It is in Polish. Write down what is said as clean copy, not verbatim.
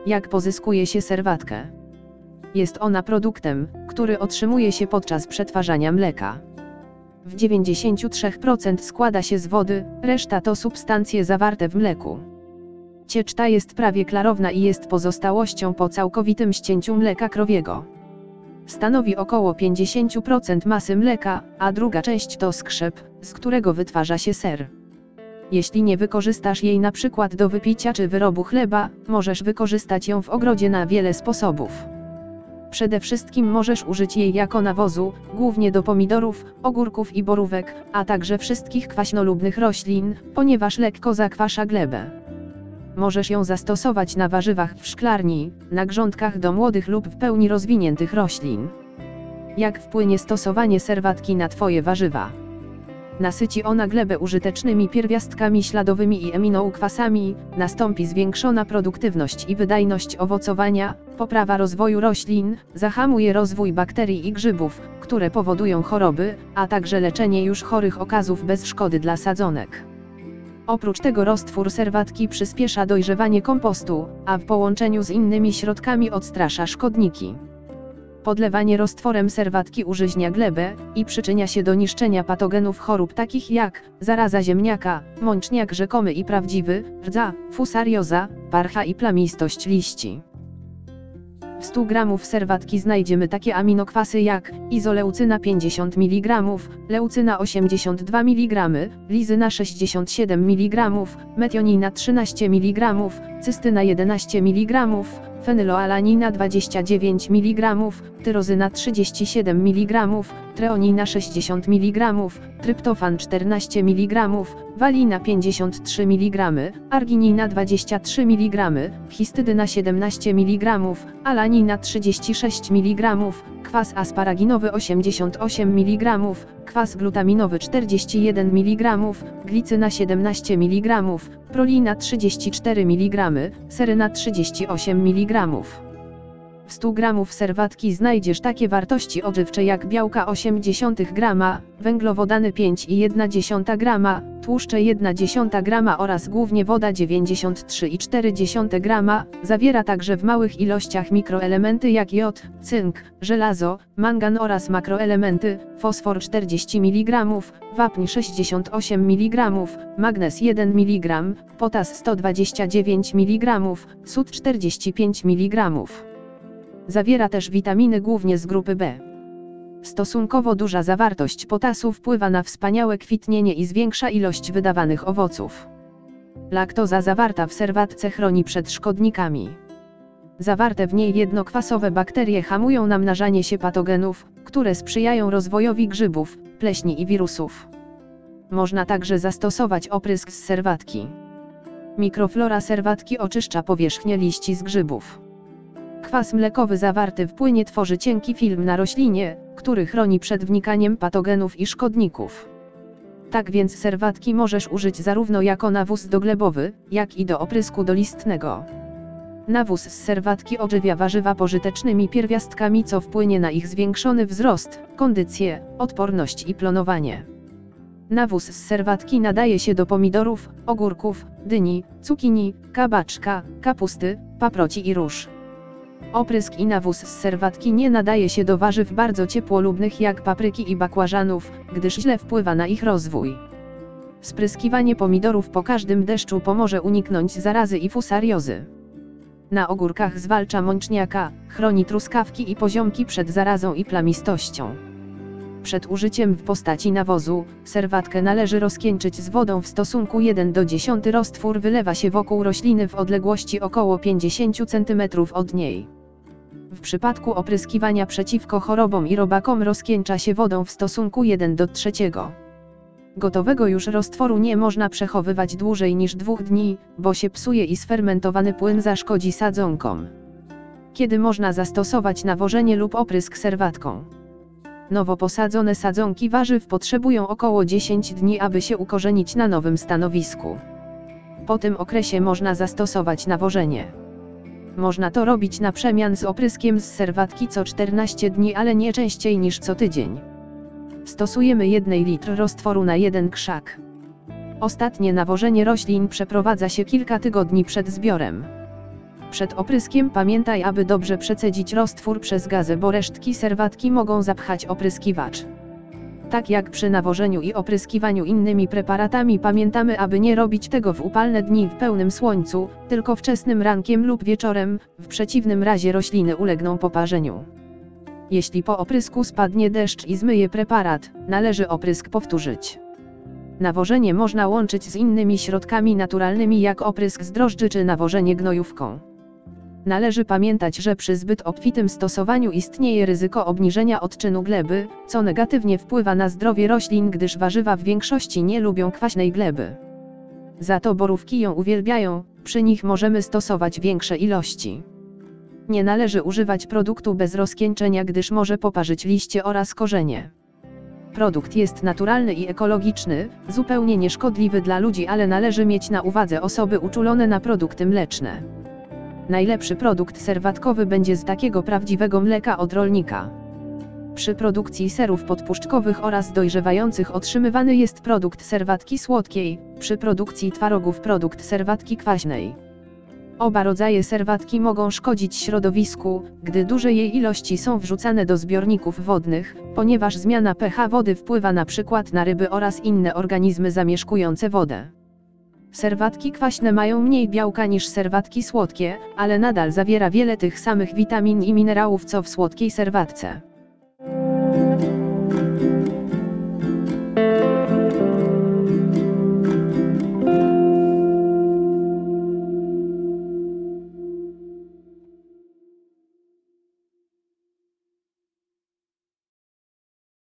Jak pozyskuje się serwatkę? Jest ona produktem, który otrzymuje się podczas przetwarzania mleka. W 93% składa się z wody, reszta to substancje zawarte w mleku. Ciecz ta jest prawie klarowna i jest pozostałością po całkowitym ścięciu mleka krowiego. Stanowi około 50% masy mleka, a druga część to skrzep, z którego wytwarza się ser. Jeśli nie wykorzystasz jej na przykład do wypicia czy wyrobu chleba, możesz wykorzystać ją w ogrodzie na wiele sposobów. Przede wszystkim możesz użyć jej jako nawozu, głównie do pomidorów, ogórków i borówek, a także wszystkich kwaśnolubnych roślin, ponieważ lekko zakwasza glebę. Możesz ją zastosować na warzywach w szklarni, na grządkach do młodych lub w pełni rozwiniętych roślin. Jak wpłynie stosowanie serwatki na Twoje warzywa? Nasyci ona glebę użytecznymi pierwiastkami śladowymi i aminokwasami, nastąpi zwiększona produktywność i wydajność owocowania, poprawa rozwoju roślin, zahamuje rozwój bakterii i grzybów, które powodują choroby, a także leczenie już chorych okazów bez szkody dla sadzonek. Oprócz tego roztwór serwatki przyspiesza dojrzewanie kompostu, a w połączeniu z innymi środkami odstrasza szkodniki. Podlewanie roztworem serwatki użyźnia glebę i przyczynia się do niszczenia patogenów chorób takich jak zaraza ziemniaka, mączniak rzekomy i prawdziwy, rdza, fusarioza, parcha i plamistość liści. W 100 g serwatki znajdziemy takie aminokwasy jak izoleucyna 50 mg, leucyna 82 mg, lizyna 67 mg, metionina 13 mg, cystyna 11 mg, fenyloalanina 29 mg, tyrozyna 37 mg, treonina 60 mg, tryptofan 14 mg, walina 53 mg, arginina 23 mg, histydyna 17 mg, alanina 36 mg, kwas asparaginowy 88 mg, kwas glutaminowy 41 mg, glicyna 17 mg, prolina 34 mg, seryna 38 mg. W 100 g serwatki znajdziesz takie wartości odżywcze jak białka 0,8 g, węglowodany 5,1 g, tłuszcze 0,1 g oraz głównie woda 93,4 g. Zawiera także w małych ilościach mikroelementy jak jod, cynk, żelazo, mangan oraz makroelementy, fosfor 40 mg, wapń 68 mg, magnez 1 mg, potas 129 mg, sód 45 mg. Zawiera też witaminy głównie z grupy B. Stosunkowo duża zawartość potasu wpływa na wspaniałe kwitnienie i zwiększa ilość wydawanych owoców. Laktoza zawarta w serwatce chroni przed szkodnikami. Zawarte w niej jednokwasowe bakterie hamują namnażanie się patogenów, które sprzyjają rozwojowi grzybów, pleśni i wirusów. Można także zastosować oprysk z serwatki. Mikroflora serwatki oczyszcza powierzchnię liści z grzybów. Kwas mlekowy zawarty w płynie tworzy cienki film na roślinie, który chroni przed wnikaniem patogenów i szkodników. Tak więc serwatki możesz użyć zarówno jako nawóz doglebowy, jak i do oprysku dolistnego. Nawóz z serwatki odżywia warzywa pożytecznymi pierwiastkami, co wpłynie na ich zwiększony wzrost, kondycję, odporność i plonowanie. Nawóz z serwatki nadaje się do pomidorów, ogórków, dyni, cukinii, kabaczka, kapusty, paproci i róż. Oprysk i nawóz z serwatki nie nadaje się do warzyw bardzo ciepłolubnych jak papryki i bakłażanów, gdyż źle wpływa na ich rozwój. Spryskiwanie pomidorów po każdym deszczu pomoże uniknąć zarazy i fusariozy. Na ogórkach zwalcza mączniaka, chroni truskawki i poziomki przed zarazą i plamistością. Przed użyciem w postaci nawozu, serwatkę należy rozcieńczyć z wodą w stosunku 1:10. Roztwór wylewa się wokół rośliny w odległości około 50 cm od niej. W przypadku opryskiwania przeciwko chorobom i robakom rozcieńcza się wodą w stosunku 1:3. Gotowego już roztworu nie można przechowywać dłużej niż 2 dni, bo się psuje i sfermentowany płyn zaszkodzi sadzonkom. Kiedy można zastosować nawożenie lub oprysk serwatką? Nowo posadzone sadzonki warzyw potrzebują około 10 dni, aby się ukorzenić na nowym stanowisku. Po tym okresie można zastosować nawożenie. Można to robić na przemian z opryskiem z serwatki co 14 dni, ale nie częściej niż co tydzień. Stosujemy 1 litr roztworu na 1 krzak. Ostatnie nawożenie roślin przeprowadza się kilka tygodni przed zbiorem. Przed opryskiem pamiętaj, aby dobrze przecedzić roztwór przez gazę, bo resztki serwatki mogą zapchać opryskiwacz. Tak jak przy nawożeniu i opryskiwaniu innymi preparatami, pamiętamy, aby nie robić tego w upalne dni w pełnym słońcu, tylko wczesnym rankiem lub wieczorem, w przeciwnym razie rośliny ulegną poparzeniu. Jeśli po oprysku spadnie deszcz i zmyje preparat, należy oprysk powtórzyć. Nawożenie można łączyć z innymi środkami naturalnymi jak oprysk z drożdży czy nawożenie gnojówką. Należy pamiętać, że przy zbyt obfitym stosowaniu istnieje ryzyko obniżenia odczynu gleby, co negatywnie wpływa na zdrowie roślin, gdyż warzywa w większości nie lubią kwaśnej gleby. Za to borówki ją uwielbiają, przy nich możemy stosować większe ilości. Nie należy używać produktu bez rozcieńczenia, gdyż może poparzyć liście oraz korzenie. Produkt jest naturalny i ekologiczny, zupełnie nieszkodliwy dla ludzi, ale należy mieć na uwadze osoby uczulone na produkty mleczne. Najlepszy produkt serwatkowy będzie z takiego prawdziwego mleka od rolnika. Przy produkcji serów podpuszczkowych oraz dojrzewających otrzymywany jest produkt serwatki słodkiej, przy produkcji twarogów produkt serwatki kwaśnej. Oba rodzaje serwatki mogą szkodzić środowisku, gdy duże jej ilości są wrzucane do zbiorników wodnych, ponieważ zmiana pH wody wpływa na przykład na ryby oraz inne organizmy zamieszkujące wodę. Serwatki kwaśne mają mniej białka niż serwatki słodkie, ale nadal zawiera wiele tych samych witamin i minerałów co w słodkiej serwatce.